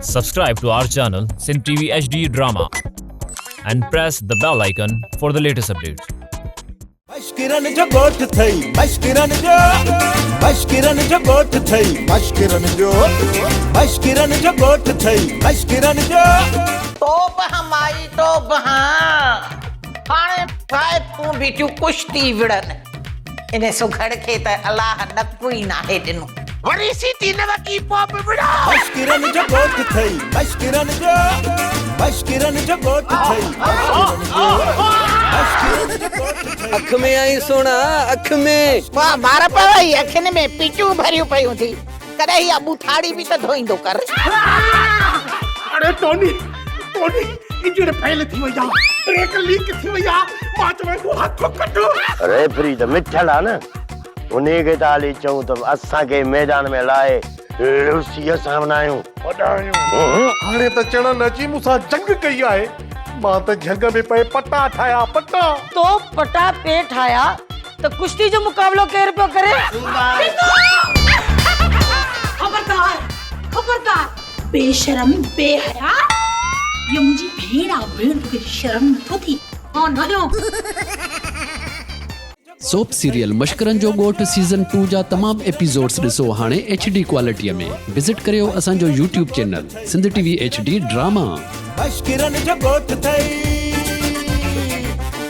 Subscribe to our channel Sindh TV HD Drama and press the bell icon for the latest updates. मशकिरन जो गोठ थई मशकिरन जो गोठ थई मशकिरन जो गोठ थई मशकिरन जो तोप हमारी तोप हाँ हाणे फाय तू बिटियूं कुश्ती विड़न इन सुघड़ खे त अलाह नकु ई नाहे ॾिनो वरी सीटी न वकी पॉप विड़ा मशकिरन जो गोठ थई मशकिरन जो गोठ थई अख में आई सोना अख में वाह मार पवई अखिन में पिचू भरियूं पयूं थी कॾहिं ही अबू थाड़ी बि त धोईंदो कर अरे टोनी इंजन फेल थी वई आ ब्रेक लीक थी वई आ मां चवे तू हथ कटो रेफरी त मिठल आ न उन्हीं के ताली चऊं त असां के मैदान में लाए रूसीअ सामने आयूं हाणे त चढ़न अची मूंसां जंग कई आहे मां त जंग में पे पट्टा ठाया पट्टा तो पटा पे ठाया तो कुश्ती जो मुकाबलो केर पियो करे खबरदार बेशरम बेहया ये मुझी भेड़ आ भेड़ तो शर्म नथो थी हां न सोप सीरियल मशकरन जो गोठ सीज़न 2 जा तमाम एपिसोड्स ॾिसो हाणे HD क्वालिटीअ में विजिट करियो असांजो YouTube channel Sindh TV HD drama मशकिरन जो गोठ थई